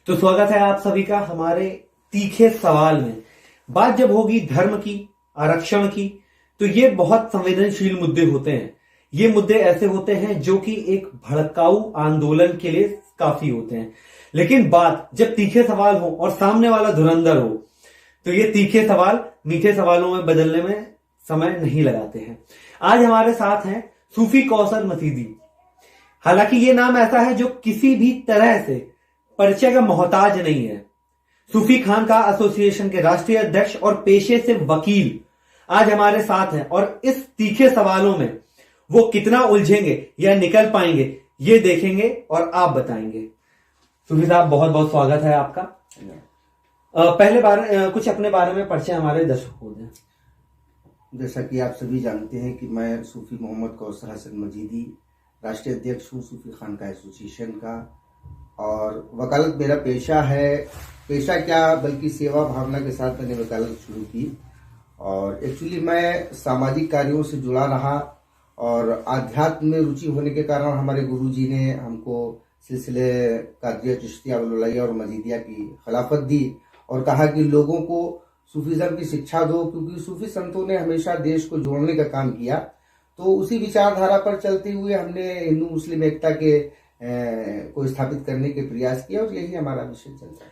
तो स्वागत है आप सभी का हमारे तीखे सवाल में। बात जब होगी धर्म की, आरक्षण की, तो ये बहुत संवेदनशील मुद्दे होते हैं। ये मुद्दे ऐसे होते हैं जो कि एक भड़काऊ आंदोलन के लिए काफी होते हैं। लेकिन बात जब तीखे सवाल हो और सामने वाला धुरंधर हो, तो ये तीखे सवाल मीठे सवालों में बदलने में समय नहीं लगाते हैं। आज हमारे साथ हैं सूफी कौसर मसीदी। हालांकि ये नाम ऐसा है जो किसी भी तरह से परिचय का मोहताज नहीं है। सूफी खानका एसोसिएशन के राष्ट्रीय अध्यक्ष और पेशे से वकील आज हमारे साथ हैं और इस तीखे सवालों में वो कितना उलझेंगे या निकल पाएंगे ये देखेंगे और आप बताएंगे। सूफी साहब, बहुत बहुत स्वागत है आपका। पहले बार कुछ अपने बारे में परिचय हमारे दर्शकों को दें। जैसा कि आप सभी जानते हैं कि मैं सूफी मोहम्मद कौसर हसन मजीदी राष्ट्रीय अध्यक्ष हूँ सूफी खानका एसोसिएशन का, और वकालत मेरा पेशा है। पेशा क्या बल्कि सेवा भावना के साथ मैंने वकालत शुरू की। और एक्चुअली मैं सामाजिक कार्यों से जुड़ा रहा और आध्यात्म में रुचि होने के कारण हमारे गुरुजी ने हमको सिलसिले कादरिया चिश्तिया वलौलिया और मजीदिया की खिलाफत दी और कहा कि लोगों को सूफीज़म की शिक्षा दो, क्योंकि सूफी संतों ने हमेशा देश को जोड़ने का काम किया। तो उसी विचारधारा पर चलते हुए हमने हिंदू मुस्लिम एकता के को स्थापित करने के प्रयास किया और यही हमारा मिशन चलता है।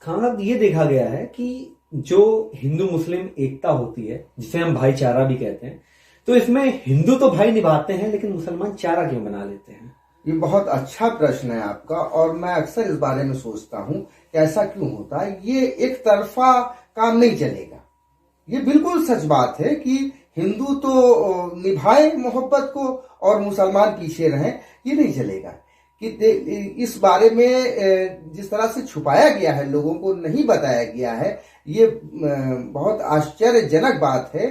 खान साहब, ये देखा गया है कि जो हिंदू मुस्लिम एकता होती है, जिसे हम भाईचारा भी कहते हैं, तो इसमें हिंदू तो भाई निभाते हैं लेकिन मुसलमान चारा क्यों बना लेते हैं? ये बहुत अच्छा प्रश्न है आपका, और मैं अक्सर इस बारे में सोचता हूँ कि ऐसा क्यों होता है। ये एक तरफा काम नहीं चलेगा। ये बिल्कुल सच बात है कि हिंदू तो निभाए मोहब्बत को और मुसलमान पीछे रहें, ये नहीं चलेगा। कि इस बारे में जिस तरह से छुपाया गया है, लोगों को नहीं बताया गया है, ये बहुत आश्चर्यजनक बात है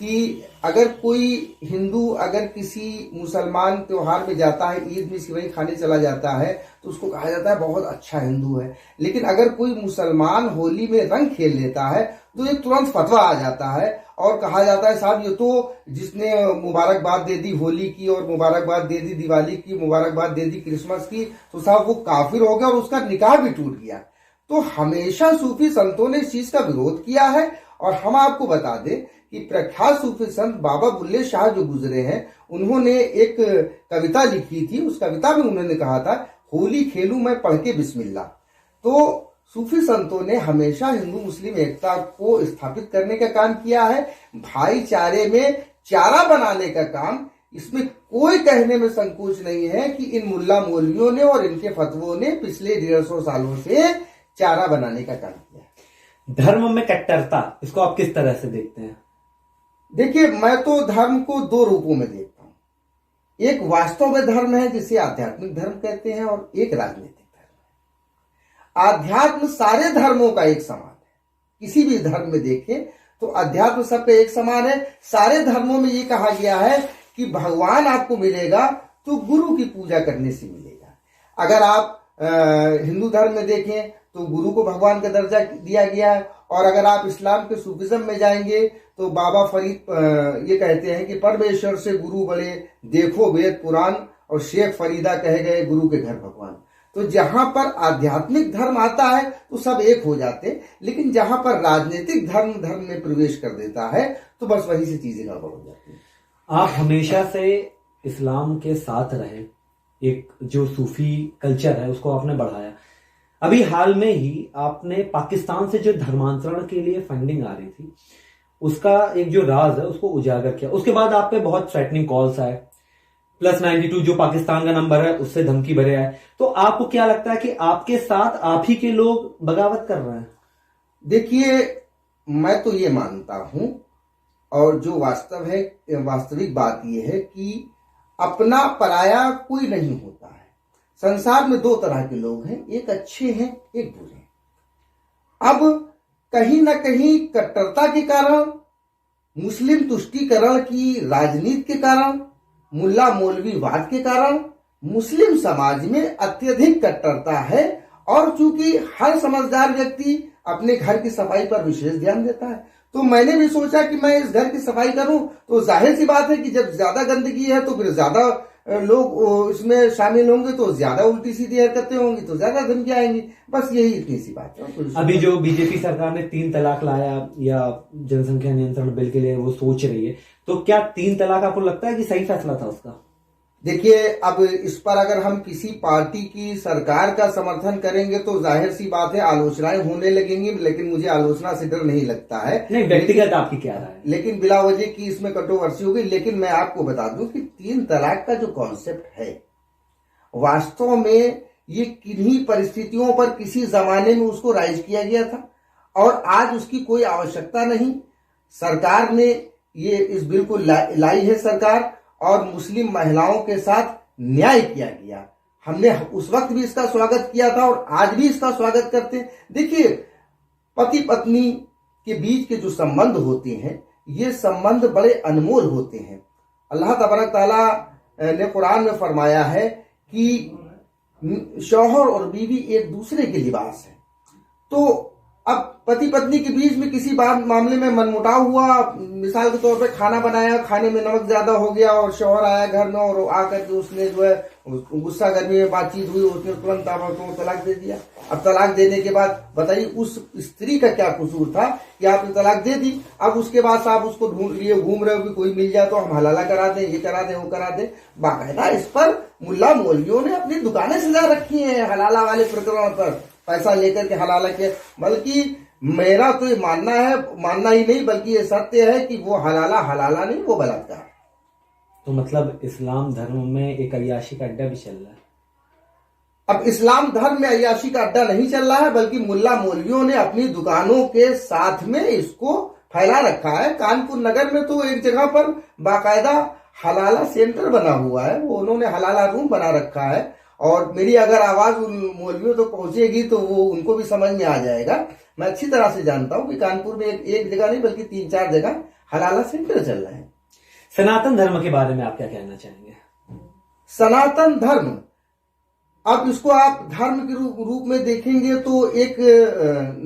कि अगर कोई हिंदू अगर किसी मुसलमान त्योहार में जाता है, ईद में सिवई खाने चला जाता है, तो उसको कहा जाता है बहुत अच्छा हिंदू है। लेकिन अगर कोई मुसलमान होली में रंग खेल लेता है तो एक तुरंत फतवा आ जाता है और कहा जाता है साहब ये तो जिसने मुबारकबाद दे दी होली की और मुबारकबाद दे दी दिवाली की, मुबारकबाद दे दी क्रिसमस की, तो साहब वो काफिर हो गया और उसका निकाह भी टूट गया। तो हमेशा सूफी संतों ने इस चीज का विरोध किया है। और हम आपको बता दें कि प्रख्यात सूफी संत बाबा बुल्ले शाह जो गुजरे हैं, उन्होंने एक कविता लिखी थी। उस कविता में उन्होंने कहा था, होली खेलूं मैं पढ़ के बिस्मिल्लाह। तो सूफी संतों ने हमेशा हिंदू मुस्लिम एकता को स्थापित करने का काम किया है, भाईचारे में चारा बनाने का काम। इसमें कोई कहने में संकोच नहीं है कि इन मुल्ला मौलवियों ने और इनके फतवों ने पिछले 150 सालों से चारा बनाने का काम किया। धर्म में कट्टरता, इसको आप किस तरह से देखते हैं? देखिए, मैं तो धर्म को दो रूपों में देखता हूँ। एक वास्तव में धर्म है जिसे आध्यात्मिक धर्म कहते हैं, और एक राजनीतिक धर्म है। आध्यात्म सारे धर्मों का एक समान है। किसी भी धर्म में देखें तो अध्यात्म सब पे एक समान है। सारे धर्मों में ये कहा गया है कि भगवान आपको मिलेगा तो गुरु की पूजा करने से मिलेगा। अगर आप हिंदू धर्म में देखें तो गुरु को भगवान का दर्जा दिया गया है, और अगर आप इस्लाम के सूफिज्म में जाएंगे तो बाबा फरीद ये कहते हैं कि परमेश्वर से गुरु बड़े, देखो वेद पुराण, और शेख फरीदा कहे गए गुरु के घर भगवान। तो जहां पर आध्यात्मिक धर्म आता है तो सब एक हो जाते हैं, लेकिन जहां पर राजनीतिक धर्म में प्रवेश कर देता है तो बस वहीं से चीजें गड़बड़ हो जाती हैं। आप हमेशा से इस्लाम के साथ रहे, एक जो सूफी कल्चर है उसको आपने बढ़ाया। अभी हाल में ही आपने पाकिस्तान से जो धर्मांतरण के लिए फंडिंग आ रही थी, उसका एक जो राज है उसको उजागर किया। उसके बाद आप पे बहुत थ्रेटनिंग कॉल्स आए, +92 जो पाकिस्तान का नंबर है उससे धमकी भरे आए। तो आपको क्या लगता है कि आपके साथ आप ही के लोग बगावत कर रहे हैं? देखिए, मैं तो ये मानता हूं, और जो वास्तविक बात यह है कि अपना पराया कोई नहीं होता है। संसार में दो तरह के लोग हैं, एक अच्छे हैं एक बुरे हैं। अब कहीं ना कहीं कट्टरता के कारण, मुस्लिम तुष्टीकरण की राजनीति के कारण, मुल्ला मौलवी वाद के कारण मुस्लिम समाज में अत्यधिक कट्टरता है। और चूंकि हर समझदार व्यक्ति अपने घर की सफाई पर विशेष ध्यान देता है, तो मैंने भी सोचा कि मैं इस घर की सफाई करूं। तो जाहिर सी बात है कि जब ज्यादा गंदगी है तो फिर ज्यादा लोग इसमें शामिल होंगे तो ज्यादा उल्टी सीधी हरकतें होंगी, तो ज्यादा धमकियां आएंगी। बस यही इतनी सी बात है। अभी जो बीजेपी सरकार ने 3 तलाक लाया या जनसंख्या नियंत्रण बिल के लिए वो सोच रही है, तो क्या 3 तलाक आपको लगता है कि सही फैसला था उसका? देखिए, अब इस पर अगर हम किसी पार्टी की सरकार का समर्थन करेंगे तो जाहिर सी बात है आलोचनाएं होने लगेंगी, लेकिन मुझे आलोचना से डर नहीं लगता है। नहीं, व्यक्तिगत आपकी क्या राय है? लेकिन बिला वजह की इसमें कंट्रोवर्सी होगी। लेकिन मैं आपको बता दूं कि 3 तलाक का जो कॉन्सेप्ट है, वास्तव में ये किन्हीं परिस्थितियों पर किसी जमाने में उसको राइज किया गया था और आज उसकी कोई आवश्यकता नहीं। सरकार ने ये इस बिल को लाई है सरकार, और मुस्लिम महिलाओं के साथ न्याय किया गया। हमने उस वक्त भी इसका स्वागत किया था और आज भी इसका स्वागत करते हैं। देखिए, पति पत्नी के बीच के जो संबंध होते हैं, ये संबंध बड़े अनमोल होते हैं। अल्लाह तबारक ताला ने कुरान में फरमाया है कि शौहर और बीवी एक दूसरे के लिबास है। तो अब पति पत्नी के बीच में किसी बात मामले में मनमुटाव हुआ, मिसाल के तौर पे खाना बनाया, खाने में नमक ज्यादा हो गया और शौहर आया घर में और आकर के उसने जो है गुस्सा गर्मी में बातचीत हुई, उसने तुरंत तलाक दे दिया। अब तलाक देने के बाद बताइए उस स्त्री का क्या कसूर था कि आपने तलाक दे दी। अब उसके बाद आप उसको ढूंढ लिए घूम रहे हो कि कोई मिल जाए तो हम हलाला करा दें, ये करा दें, वो करा दें। बाकायदा इस पर मुल्ला मौलवियों ने अपनी दुकानें सजा रखी हैं हलाला वाले प्रकरण पर, पैसा लेकर के हलाला के। बल्कि मेरा तो ये मानना ही नहीं बल्कि ये सत्य है कि वो हलाला नहीं, वो बलात्कार। तो मतलब इस्लाम धर्म में एक अय्याशी का अड्डा भी चल रहा है। अब इस्लाम धर्म में अय्याशी का अड्डा नहीं चल रहा है, बल्कि मुल्ला मौलवियों ने अपनी दुकानों के साथ में इसको फैला रखा है। कानपुर नगर में तो एक जगह पर बाकायदा हलाला सेंटर बना हुआ है, वो उन्होंने हलाला रूम बना रखा है। और मेरी अगर आवाज उन मौलवियों तो पहुंचेगी तो वो उनको भी समझ में आ जाएगा। मैं अच्छी तरह से जानता हूं कि कानपुर में एक जगह नहीं बल्कि 3-4 जगह हलाला सेंटर चल रहे हैं। सनातन धर्म के बारे में आप क्या कहना चाहेंगे? सनातन धर्म, अब इसको आप धर्म के रूप में देखेंगे तो एक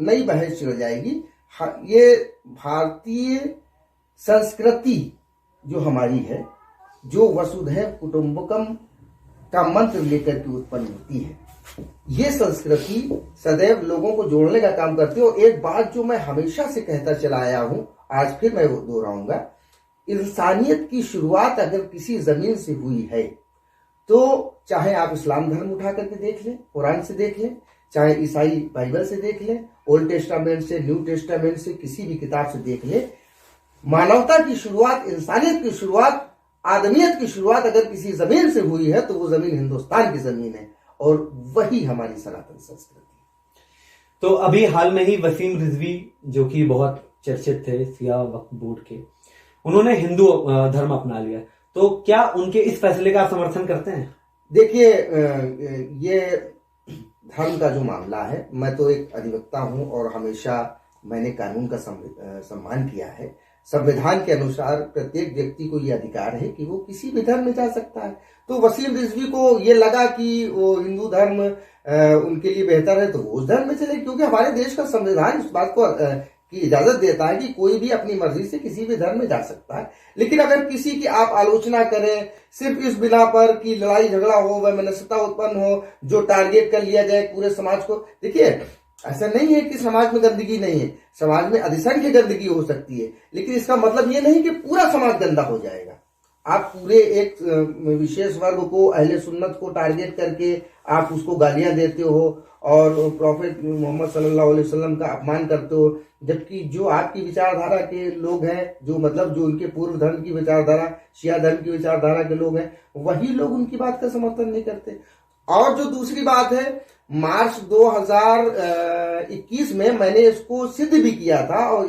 नई बहस चल जाएगी। ये भारतीय संस्कृति जो हमारी है, जो वसुधैव कुटुंबकम का मंत्र लेकर के उत्पन्न होती है, ये संस्कृति सदैव लोगों को जोड़ने का काम करती है। और एक बात जो मैं हमेशा से कहता चला आया हूं, आज फिर मैं वो दोहराऊंगा, इंसानियत की शुरुआत अगर किसी जमीन से हुई है तो चाहे आप इस्लाम धर्म उठा करके देख लें, कुरान से देख लें, चाहे ईसाई बाइबल से देख लें, ओल्ड टेस्टामेंट से, न्यू टेस्टामेंट से, किसी भी किताब से देख लें, मानवता की शुरुआत, इंसानियत की शुरुआत, आदमियत की शुरुआत अगर किसी जमीन से हुई है तो वो जमीन हिंदुस्तान की जमीन है और वही हमारी सनातन संस्कृति। तो अभी हाल में ही वसीम रिजवी जो कि बहुत चर्चित थे सिया वक्फ बोर्ड के, उन्होंने हिंदू धर्म अपना लिया, तो क्या उनके इस फैसले का आप समर्थन करते हैं? देखिए, ये धर्म का जो मामला है, मैं तो एक अधिवक्ता हूं और हमेशा मैंने कानून का सम्मान किया है। संविधान के अनुसार प्रत्येक व्यक्ति को यह अधिकार है कि वो किसी भी धर्म में जा सकता है। तो वसीम रिजवी को ये लगा कि वो हिंदू धर्म उनके लिए बेहतर है तो वो उस धर्म में चले, क्योंकि हमारे देश का संविधान इस बात को की इजाजत देता है कि कोई भी अपनी मर्जी से किसी भी धर्म में जा सकता है। लेकिन अगर किसी की आप आलोचना करें सिर्फ इस बिना पर कि लड़ाई झगड़ा हो, वैमनस्यता उत्पन्न हो, जो टारगेट कर लिया जाए पूरे समाज को, देखिए ऐसा नहीं है कि समाज में गंदगी नहीं है, समाज में अधिसंख्य गंदगी हो सकती है, लेकिन इसका मतलब ये नहीं कि पूरा समाज गंदा हो जाएगा। आप पूरे एक विशेष वर्ग को, अहले सुन्नत को टारगेट करके आप उसको गालियां देते हो और प्रॉफेट मोहम्मद सल्लल्लाहु अलैहि वसल्लम का अपमान करते हो, जबकि जो आपकी विचारधारा के लोग हैं, जो मतलब जो उनके पूर्व धर्म की विचारधारा, शिया धर्म की विचारधारा के लोग हैं, वही लोग उनकी बात का समर्थन नहीं करते। और जो दूसरी बात है, मार्च 2021 में मैंने इसको सिद्ध भी किया था और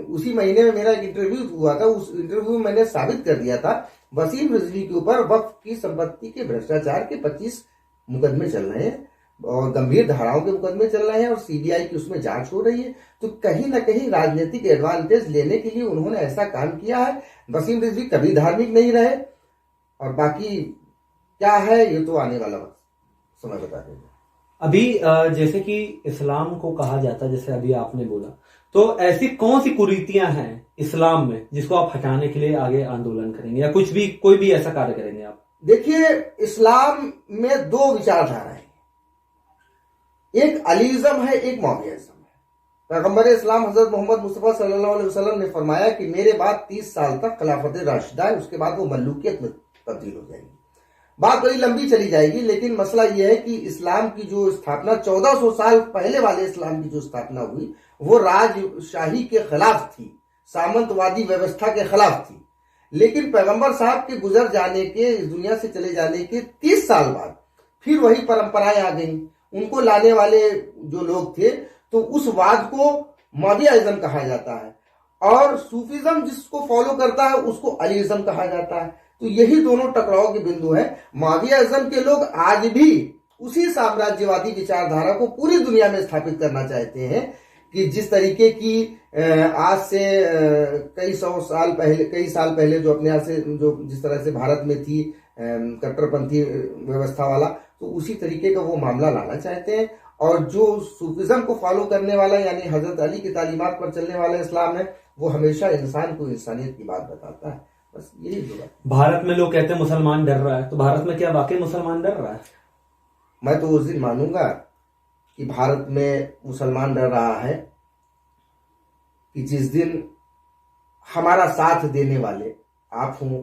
उसी महीने में मेरा एक इंटरव्यू हुआ था। उस इंटरव्यू में मैंने साबित कर दिया था वसीम रिजवी के ऊपर वक्फ की संपत्ति के भ्रष्टाचार के 25 मुकदमे चल रहे हैं और गंभीर धाराओं के मुकदमे चल रहे हैं और सीबीआई की उसमें जांच हो रही है। तो कहीं ना कहीं राजनीतिक एडवांटेज लेने के लिए उन्होंने ऐसा काम किया है। वसीम रिजवी कभी धार्मिक नहीं रहे और बाकी क्या है ये तो आने वाला वक्त समय बता देगा। अभी जैसे कि इस्लाम को कहा जाता है, जैसे अभी आपने बोला, तो ऐसी कौन सी कुरीतियां हैं इस्लाम में जिसको आप हटाने के लिए आगे आंदोलन करेंगे या कुछ भी कोई भी ऐसा कार्य करेंगे आप? देखिए, इस्लाम में दो विचारधाराएं हैं, एक अलीज़म है, एक मौवियाज़म है। पैगंबर इस्लाम हजरत मोहम्मद मुस्तफ़ा सल्लल्लाहु अलैहि वसल्लम ने फरमाया कि मेरे बाद 30 साल तक खिलाफत राशिदा है, उसके बाद वो मल्लूकियत में तब्दील हो जाएगी। बात बड़ी लंबी चली जाएगी, लेकिन मसला यह है कि इस्लाम की जो स्थापना 1400 साल पहले वाले इस्लाम की जो स्थापना हुई वो राजशाही के खिलाफ थी, सामंतवादी व्यवस्था के खिलाफ थी। लेकिन पैगंबर साहब के गुजर जाने के, इस दुनिया से चले जाने के 30 साल बाद फिर वही परंपराएं आ गई। उनको लाने वाले जो लोग थे तो उस वाद को मौवियाइज्म कहा जाता है, और सूफीज्म जिसको फॉलो करता है उसको अलीइज्म कहा जाता है। तो यही दोनों टकराव के बिंदु हैं। मौवियाइज्म के लोग आज भी उसी साम्राज्यवादी विचारधारा को पूरी दुनिया में स्थापित करना चाहते हैं कि जिस तरीके की आज से कई साल पहले जो अपने यहाँ से जो जिस तरह से भारत में थी कट्टरपंथी व्यवस्था वाला, तो उसी तरीके का वो मामला लाना चाहते हैं। और जो सूफिज्म को फॉलो करने वाला यानी हजरत अली की तालीमात पर चलने वाला इस्लाम है वो हमेशा इंसान को इंसानियत की बात बताता है। बस यही जो है। भारत में लोग कहते हैं मुसलमान डर रहा है, तो भारत में क्या वाकई मुसलमान डर रहा है? मैं तो उस दिन मानूंगा कि भारत में मुसलमान डर रहा है कि जिस दिन हमारा साथ देने वाले आप हों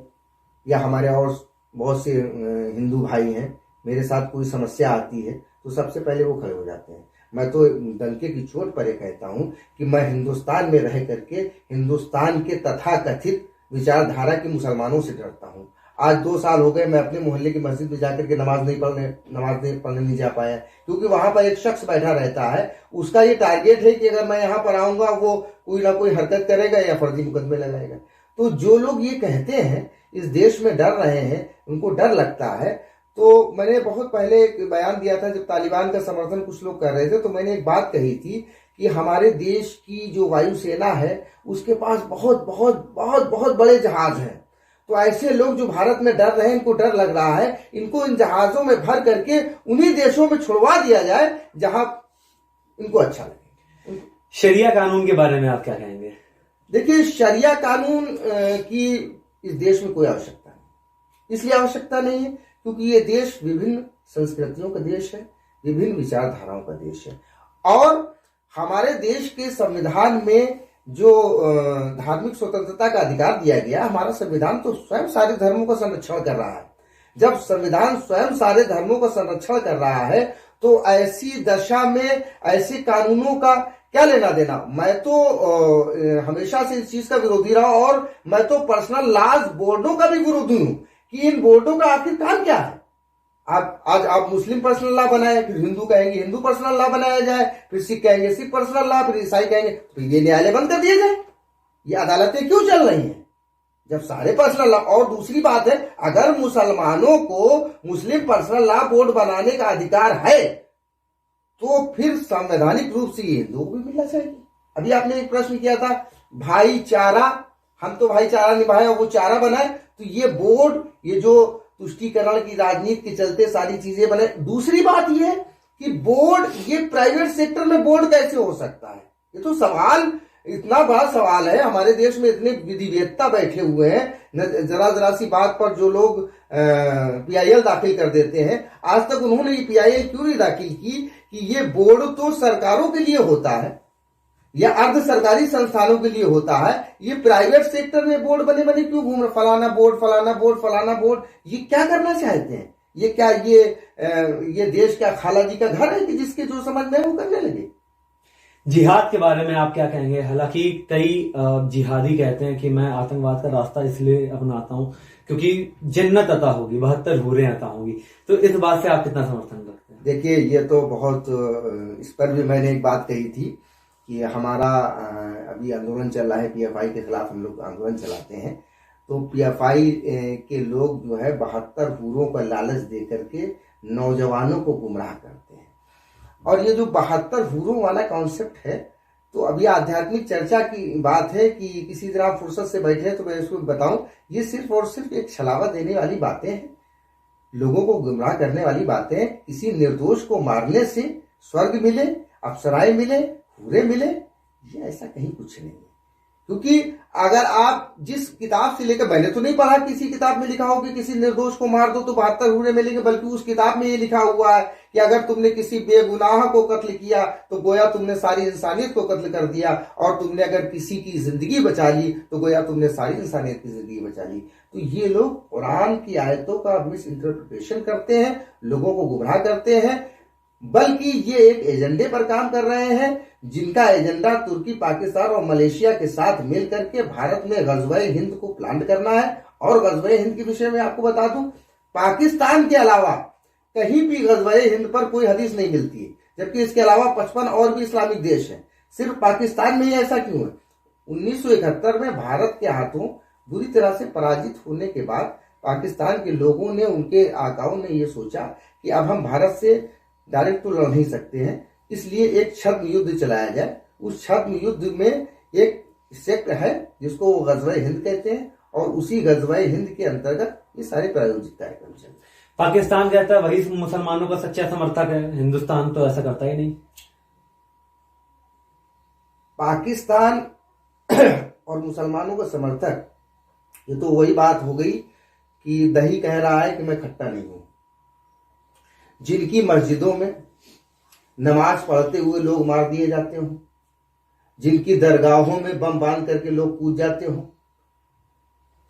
या हमारे और बहुत से हिंदू भाई हैं, मेरे साथ कोई समस्या आती है तो सबसे पहले वो खड़े हो जाते हैं। मैं तो डंके की चोट पर ये कहता हूं कि मैं हिंदुस्तान में रह करके हिंदुस्तान के तथाकथित विचारधारा के मुसलमानों से डरता हूं। आज 2 साल हो गए मैं अपने मोहल्ले की मस्जिद में जाकर के नमाज नहीं पढ़ने नहीं जा पाया, क्योंकि वहां पर एक शख्स बैठा रहता है, उसका ये टारगेट है कि अगर मैं यहाँ पर आऊंगा वो कोई ना कोई हरकत करेगा या फर्जी मुकदमे लगाएगा। तो जो लोग ये कहते हैं इस देश में डर रहे हैं, उनको डर लगता है। तो मैंने बहुत पहले एक बयान दिया था, जब तालिबान का समर्थन कुछ लोग कर रहे थे तो मैंने एक बात कही थी कि हमारे देश की जो वायुसेना है उसके पास बहुत बहुत बहुत बहुत बड़े जहाज हैं। तो ऐसे लोग जो भारत में डर रहे हैं, इनको डर लग रहा है, इनको इन जहाजों में भर करके उन्हीं देशों में छुड़वा दिया जाए जहां इनको अच्छा लगे। शरिया कानून के बारे में आप क्या कहेंगे? देखिए, शरिया कानून की इस देश में कोई आवश्यकता नहीं। इसलिए आवश्यकता नहीं है क्योंकि ये देश विभिन्न संस्कृतियों का देश है, विभिन्न विचारधाराओं का देश है, और हमारे देश के संविधान में जो धार्मिक स्वतंत्रता का अधिकार दिया गया, हमारा संविधान तो स्वयं सारे धर्मों का संरक्षण कर रहा है। जब संविधान स्वयं सारे धर्मों का संरक्षण कर रहा है तो ऐसी दशा में ऐसे कानूनों का क्या लेना देना। मैं तो हमेशा से इस चीज का विरोधी रहा, और मैं तो पर्सनल लॉज बोर्डों का भी विरोधी हूं कि इन बोर्डों का आखिर काम क्या है। आप मुस्लिम पर्सनल लॉ बनाए, फिर हिंदू कहेंगे हिंदू पर्सनल लॉ बनाया जाए, फिर सिख कहेंगे सिख पर्सनल लॉ, फिर ईसाई कहेंगे, तो ये न्यायालय बंद कर दिए जाए। ये अदालतें क्यों चल रही हैं जब सारे पर्सनल लॉ। और दूसरी बात है, अगर मुसलमानों को मुस्लिम पर्सनल लॉ बोर्ड बनाने का अधिकार है तो फिर संवैधानिक रूप से ये हिंदुओं को भी मिलना चाहिए। अभी आपने एक प्रश्न किया था भाईचारा, हम तो भाईचारा निभाए और वो चारा बनाए, तो ये बोर्ड, ये जो तुष्टीकरण की राजनीति के चलते सारी चीजें बने। दूसरी बात ये है कि बोर्ड, ये प्राइवेट सेक्टर में बोर्ड कैसे हो सकता है? ये तो सवाल, इतना बड़ा सवाल है। हमारे देश में इतने विधिवेत्ता बैठे हुए हैं, जरा सी बात पर जो लोग पीआईएल दाखिल कर देते हैं, आज तक उन्होंने ये पीआईएल क्यों नहीं दाखिल की कि ये बोर्ड तो सरकारों के लिए होता है या अर्ध सरकारी संस्थानों के लिए होता है, ये प्राइवेट सेक्टर में बोर्ड बने बने क्यों घूम रहे? फलाना बोर्ड फलाना बोर्ड फलाना बोर्ड, ये क्या करना चाहते हैं? ये क्या ये देश क्या खाला जी का घर है कि जिसके जो समझ में है वो करने लगे? जिहाद के बारे में आप क्या कहेंगे? हालांकि कई जिहादी कहते हैं कि मैं आतंकवाद का रास्ता इसलिए अपनाता हूं क्योंकि जन्नत अता होगी, 72 हूरें अता होंगी, तो इस बात से आप कितना समर्थन रखते हैं? देखिए, ये तो बहुत, इस पर भी मैंने एक बात कही थी कि हमारा अभी आंदोलन चल रहा है, पीएफआई के खिलाफ हम लोग आंदोलन चलाते हैं। तो पीएफआई के लोग जो है 72 हूरों का लालच दे करके नौजवानों को गुमराह करते हैं। और ये जो 72 हूरों वाला कॉन्सेप्ट है, तो अभी आध्यात्मिक चर्चा की बात है कि किसी तरह फुर्सत से बैठे तो मैं इसको बताऊं, ये सिर्फ और सिर्फ एक छलावा देने वाली बातें हैं, लोगों को गुमराह करने वाली बातें। किसी निर्दोष को मारने से स्वर्ग मिले, अप्सराएं मिले, हूरे मिले, ये ऐसा कहीं कुछ नहीं है। क्योंकि अगर आप जिस किताब से लेकर, मैंने तो नहीं पढ़ा किसी किताब में लिखा हो कि किसी निर्दोष को मार दो तो 72 घूरे मिलेंगे, बल्कि उस किताब में ये लिखा हुआ है कि अगर तुमने किसी बेगुनाह को कत्ल किया तो गोया तुमने सारी इंसानियत को कत्ल कर दिया, और तुमने अगर किसी की जिंदगी बचा ली तो गोया तुमने सारी इंसानियत की जिंदगी बचा ली। तो ये लोग कुरान की आयतों का मिस इंटरप्रिटेशन करते हैं, लोगों को गुमराह करते हैं, बल्कि ये एक एजेंडे पर काम कर रहे हैं जिनका एजेंडा तुर्की, पाकिस्तान और मलेशिया के साथ मिलकर के भारत में गज़वे हिंद को प्लान करना है। और गज़वे हिंद के विषय में आपको बता दूं, पाकिस्तान के अलावा कहीं भी गज़वे हिंद पर कोई हदीस नहीं मिलती है, जबकि इसके अलावा 55 और भी इस्लामिक देश हैं। सिर्फ पाकिस्तान में ही ऐसा क्यों है? 1971 में भारत के हाथों बुरी तरह से पराजित होने के बाद पाकिस्तान के लोगों ने, उनके आकाओं ने यह सोचा कि अब हम भारत से डायरेक्ट तो लड़ नहीं सकते हैं, इसलिए एक छद्म युद्ध चलाया जाए। उस छद्म युद्ध में एक सेक्ट है जिसको वो गज़वे हिंद कहते हैं, और उसी गज़वे हिंद के अंतर्गत ये सारे प्रायोजित कार्यक्रम चलते हैं। पाकिस्तान कहता है वही मुसलमानों का सच्चा समर्थक है, हिंदुस्तान तो ऐसा करता ही नहीं। पाकिस्तान और मुसलमानों का समर्थक, ये तो वही बात हो गई कि दही कह रहा है कि मैं खट्टा नहीं हूं। जिनकी मस्जिदों में नमाज पढ़ते हुए लोग मार दिए जाते हों, जिनकी दरगाहों में बम बांध करके लोग कूद जाते हों,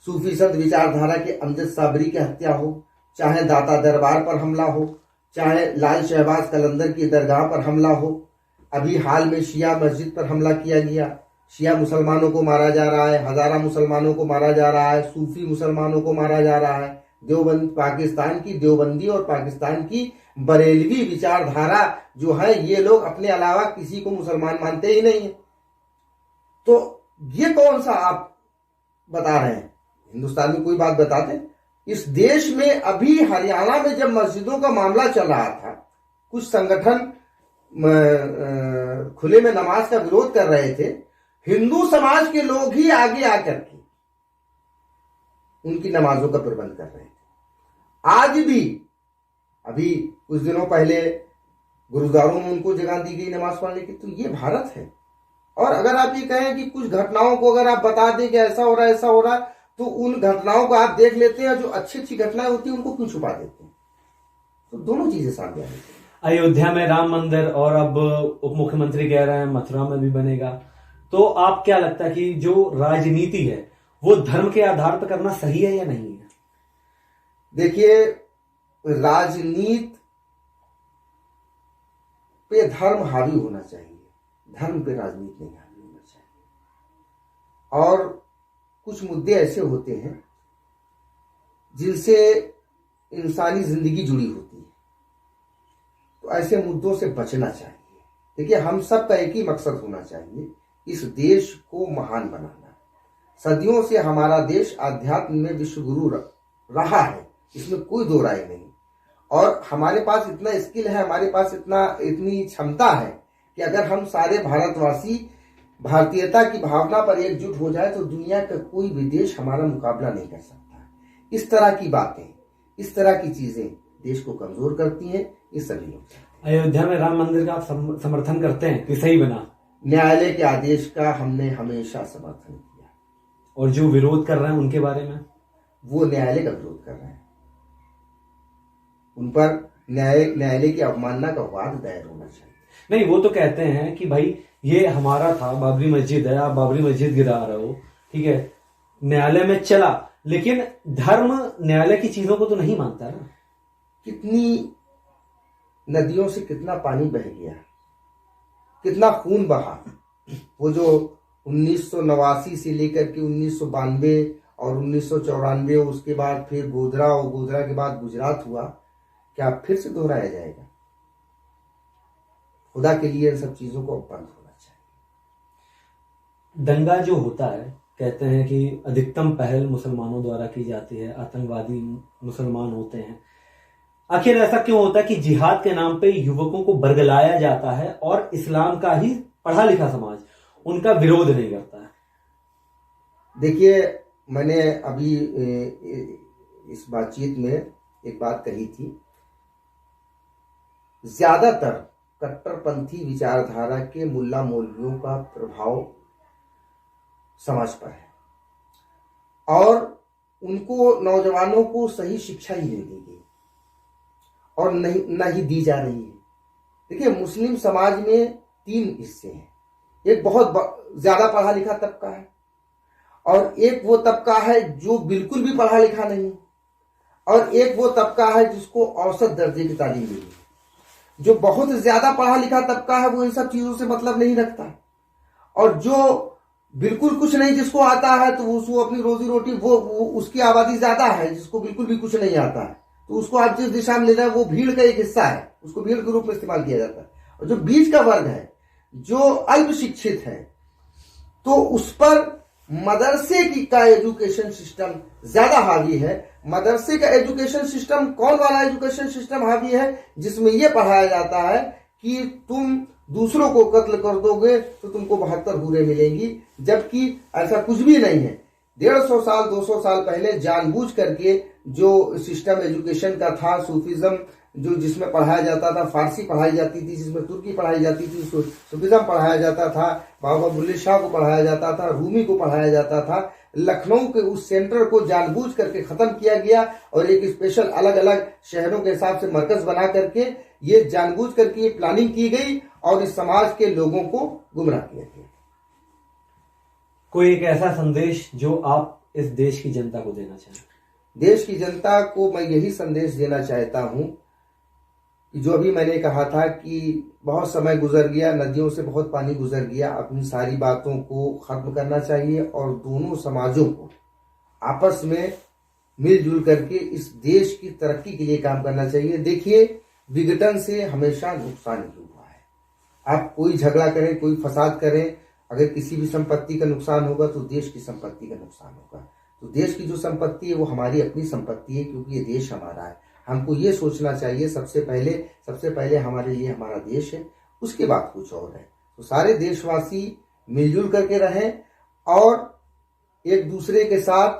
सूफी संत विचारधारा के अमजद साबरी की हत्या हो, चाहे दाता दरबार पर हमला हो, चाहे लाल शहबाज कलंदर की दरगाह पर हमला हो, अभी हाल में शिया मस्जिद पर हमला किया गया, शिया मुसलमानों को मारा जा रहा है, हजारा मुसलमानों को मारा जा रहा है, सूफी मुसलमानों को मारा जा रहा है, देवबंद पाकिस्तान की देवबंदी और पाकिस्तान की बरेलवी विचारधारा जो है, ये लोग अपने अलावा किसी को मुसलमान मानते ही नहीं है। तो ये कौन सा आप बता रहे हैं? हिंदुस्तान में कोई बात बताते? इस देश में अभी हरियाणा में जब मस्जिदों का मामला चल रहा था, कुछ संगठन खुले में नमाज का विरोध कर रहे थे, हिंदू समाज के लोग ही आगे आकर के उनकी नमाजों का प्रबंध कर रहे थे। आज भी, अभी कुछ दिनों पहले गुरुद्वारों में उनको जगह दी गई नमाज पढ़ने की। तो ये भारत है। और अगर आप ये कहें कि कुछ घटनाओं को अगर आप बता दें कि ऐसा हो रहा है, ऐसा हो रहा है, तो उन घटनाओं को आप देख लेते हैं, जो अच्छी अच्छी घटनाएं होती हैं उनको क्यों छुपा देते हैं? तो दोनों चीजें सामने आ रही हैं। अयोध्या में राम मंदिर, और अब उप मुख्यमंत्री कह रहे हैं मथुरा में भी बनेगा। तो आप क्या लगता है कि जो राजनीति है वो धर्म के आधार पर करना सही है या नहीं है? देखिए, राजनीति पे धर्म हावी होना चाहिए, धर्म पे राजनीति नहीं हावी होना चाहिए। और कुछ मुद्दे ऐसे होते हैं जिनसे इंसानी जिंदगी जुड़ी होती है, तो ऐसे मुद्दों से बचना चाहिए। देखिए, हम सब का एक ही मकसद होना चाहिए, इस देश को महान बनाना। सदियों से हमारा देश आध्यात्म में विश्वगुरु रहा है, इसमें कोई दो राय नहीं। और हमारे पास इतना स्किल है, हमारे पास इतनी क्षमता है कि अगर हम सारे भारतवासी भारतीयता की भावना पर एकजुट हो जाए तो दुनिया का कोई भी देश हमारा मुकाबला नहीं कर सकता। इस तरह की बातें, इस तरह की चीजें देश को कमजोर करती हैं। ये सभी लोग अयोध्या में राम मंदिर का आप समर्थन करते हैं कि सही बना? न्यायालय के आदेश का हमने हमेशा समर्थन किया। और जो विरोध कर रहे हैं उनके बारे में? वो न्यायालय का विरोध कर रहे हैं, उन पर न्यायालय की अवमानना का वाद दायर होना चाहिए। नहीं, वो तो कहते हैं कि भाई ये हमारा था, बाबरी मस्जिद है, आप बाबरी मस्जिद गिरा रहे हो, ठीक है, न्यायालय में चला, लेकिन धर्म न्यायालय की चीजों को तो नहीं मानता ना। कितनी नदियों से कितना पानी बह गया, कितना खून बहा। वो जो 1989 से लेकर के 1992 और 1994, उसके बाद फिर गोधरा, और गोधरा के बाद गुजरात हुआ, क्या फिर से दोहराया जाएगा? खुदा के लिए इन सब चीजों को बंद होना चाहिए। दंगा जो होता है, कहते हैं कि अधिकतम पहल मुसलमानों द्वारा की जाती है, आतंकवादी मुसलमान होते हैं। आखिर ऐसा क्यों होता है कि जिहाद के नाम पे युवकों को बरगलाया जाता है और इस्लाम का ही पढ़ा लिखा समाज उनका विरोध नहीं करता है? देखिए, मैंने अभी इस बातचीत में एक बात कही थी, ज्यादातर कट्टरपंथी विचारधारा के मुल्ला मौलवियों का प्रभाव समाज पर है और उनको नौजवानों को सही शिक्षा ही नहीं दी गई और न ही दी जा रही है। देखिए, मुस्लिम समाज में 3 हिस्से हैं। एक बहुत ज्यादा पढ़ा लिखा तबका है और एक वो तबका है जो बिल्कुल भी पढ़ा लिखा नहीं और एक वो तबका है जिसको औसत दर्जे की तालीम मिली। जो बहुत ज्यादा पढ़ा लिखा तबका है वो इन सब चीजों से मतलब नहीं रखता और जो बिल्कुल कुछ नहीं जिसको आता है तो उसको अपनी रोजी रोटी वो उसकी आबादी ज्यादा है जिसको बिल्कुल भी कुछ नहीं आता है, तो उसको आप जिस दिशा में ले रहे हैं वो भीड़ का एक हिस्सा है, उसको भीड़ के रूप में इस्तेमाल किया जाता है। और जो बीच का वर्ग है जो अल्प शिक्षित है तो उस पर मदरसे का एजुकेशन सिस्टम ज्यादा हावी है। मदरसे का एजुकेशन सिस्टम कौन वाला एजुकेशन सिस्टम हावी है? जिसमें यह पढ़ाया जाता है कि तुम दूसरों को कत्ल कर दोगे तो तुमको 72 हूरें मिलेंगी, जबकि ऐसा कुछ भी नहीं है। 150 साल 200 साल पहले जानबूझ करके जो सिस्टम एजुकेशन का था, सूफिज्म जो जिसमें पढ़ाया जाता था, फारसी पढ़ाई जाती थी, जिसमें तुर्की पढ़ाई जाती थी, सूफिज्म पढ़ाया जाता था, बाबा बुल्ले शाह को पढ़ाया जाता था, रूमी को पढ़ाया जाता था। लखनऊ के उस सेंटर को जानबूझ करके खत्म किया गया और एक स्पेशल अलग अलग शहरों के हिसाब से मरकज बना करके ये जानबूझ करके ये प्लानिंग की गई और इस समाज के लोगों को गुमराह किया गया। कोई एक ऐसा संदेश जो आप इस देश की जनता को देना चाहें? देश की जनता को मैं यही संदेश देना चाहता हूं कि जो अभी मैंने कहा था कि बहुत समय गुजर गया, नदियों से बहुत पानी गुजर गया, अपनी सारी बातों को खत्म करना चाहिए और दोनों समाजों को आपस में मिलजुल करके इस देश की तरक्की के लिए काम करना चाहिए। देखिए, विघटन से हमेशा नुकसान ही हुआ है। आप कोई झगड़ा करें, कोई फसाद करें, अगर किसी भी संपत्ति का नुकसान होगा तो देश की संपत्ति का नुकसान होगा। तो देश की जो संपत्ति है वो हमारी अपनी संपत्ति है, क्योंकि ये देश हमारा है। हमको ये सोचना चाहिए सबसे पहले हमारे लिए हमारा देश है, उसके बाद कुछ और है। तो सारे देशवासी मिलजुल करके रहें और एक दूसरे के साथ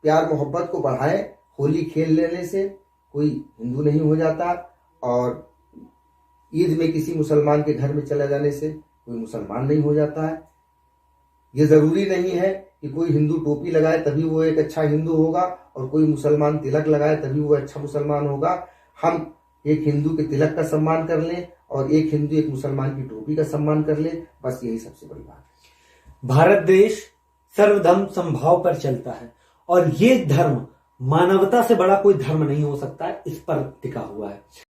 प्यार मोहब्बत को बढ़ाएं। होली खेल लेने से कोई हिंदू नहीं हो जाता और ईद में किसी मुसलमान के घर में चला जाने से कोई मुसलमान नहीं हो जाता है। ये जरूरी नहीं है कि कोई हिंदू टोपी लगाए तभी वो एक अच्छा हिंदू होगा और कोई मुसलमान तिलक लगाए तभी वो अच्छा मुसलमान होगा। हम एक हिंदू के तिलक का सम्मान कर लें और एक हिंदू एक मुसलमान की टोपी का सम्मान कर ले, बस यही सबसे बड़ी बात है। भारत देश सर्वधर्म समभाव पर चलता है और ये धर्म मानवता से बड़ा कोई धर्म नहीं हो सकता है, इस पर टिका हुआ है।